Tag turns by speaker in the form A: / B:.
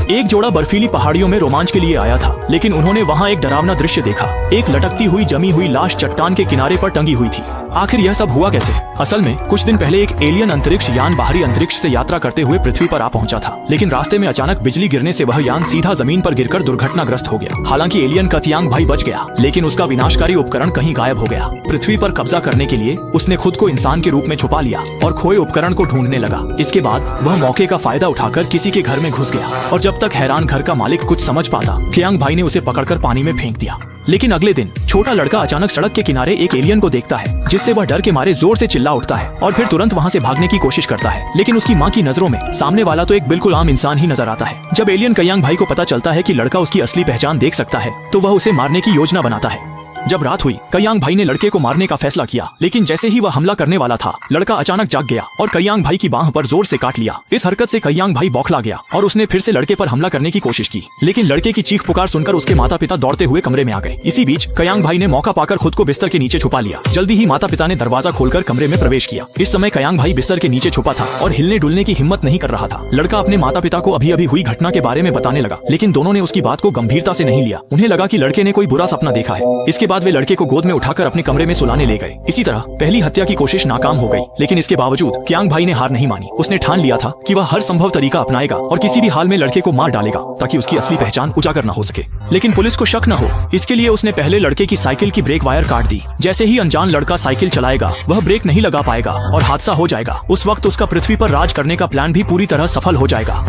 A: एक जोड़ा बर्फीली पहाड़ियों में रोमांच के लिए आया था, लेकिन उन्होंने वहाँ एक डरावना दृश्य देखा। एक लटकती हुई जमी हुई लाश चट्टान के किनारे पर टंगी हुई थी। आखिर यह सब हुआ कैसे? असल में कुछ दिन पहले एक एलियन अंतरिक्ष यान बाहरी अंतरिक्ष से यात्रा करते हुए पृथ्वी पर आ पहुंचा था, लेकिन रास्ते में अचानक बिजली गिरने से वह यान सीधा जमीन पर गिरकर दुर्घटनाग्रस्त हो गया। हालांकि एलियन कतियांग भाई बच गया, लेकिन उसका विनाशकारी उपकरण कहीं गायब हो गया। पृथ्वी पर कब्जा करने के लिए उसने खुद को इंसान के रूप में छुपा लिया और खोए उपकरण को ढूंढने लगा। इसके बाद वह मौके का फायदा उठाकर किसी के घर में घुस गया और जब तक हैरान घर का मालिक कुछ समझ पाता, कियांग भाई ने उसे पकड़कर पानी में फेंक दिया। लेकिन अगले दिन छोटा लड़का अचानक सड़क के किनारे एक एलियन को देखता है, जिससे वह डर के मारे जोर से चिल्ला उठता है और फिर तुरंत वहां से भागने की कोशिश करता है। लेकिन उसकी मां की नजरों में सामने वाला तो एक बिल्कुल आम इंसान ही नजर आता है। जब एलियन कयांग भाई को पता चलता है कि लड़का उसकी असली पहचान देख सकता है, तो वह उसे मारने की योजना बनाता है। जब रात हुई, कयांग भाई ने लड़के को मारने का फैसला किया, लेकिन जैसे ही वह हमला करने वाला था, लड़का अचानक जाग गया और कयांग भाई की बांह पर जोर से काट लिया। इस हरकत से कयांग भाई बौखला गया और उसने फिर से लड़के पर हमला करने की कोशिश की, लेकिन लड़के की चीख पुकार सुनकर उसके माता पिता दौड़ते हुए कमरे में आ गए। इसी बीच कयांग भाई ने मौका पाकर खुद को बिस्तर के नीचे छुपा लिया। जल्दी ही माता पिता ने दरवाजा खोलकर कमरे में प्रवेश किया। इस समय कयांग भाई बिस्तर के नीचे छुपा था और हिलने डुलने की हिम्मत नहीं कर रहा था। लड़का अपने माता पिता को अभी अभी हुई घटना के बारे में बताने लगा, लेकिन दोनों ने उसकी बात को गंभीरता से नहीं लिया। उन्हें लगा कि लड़के ने कोई बुरा सपना देखा है। इसके बाद वे लड़के को गोद में उठाकर अपने कमरे में सुलाने ले गए। इसी तरह पहली हत्या की कोशिश नाकाम हो गई, लेकिन इसके बावजूद कियांग भाई ने हार नहीं मानी। उसने ठान लिया था कि वह हर संभव तरीका अपनाएगा और किसी भी हाल में लड़के को मार डालेगा, ताकि उसकी असली पहचान उजागर न हो सके। लेकिन पुलिस को शक न हो, इसके लिए उसने पहले लड़के की साइकिल की ब्रेक वायर काट दी। जैसे ही अनजान लड़का साइकिल चलाएगा, वह ब्रेक नहीं लगा पाएगा और हादसा हो जाएगा। उस वक्त उसका पृथ्वी पर राज करने का प्लान भी पूरी तरह सफल हो जाएगा।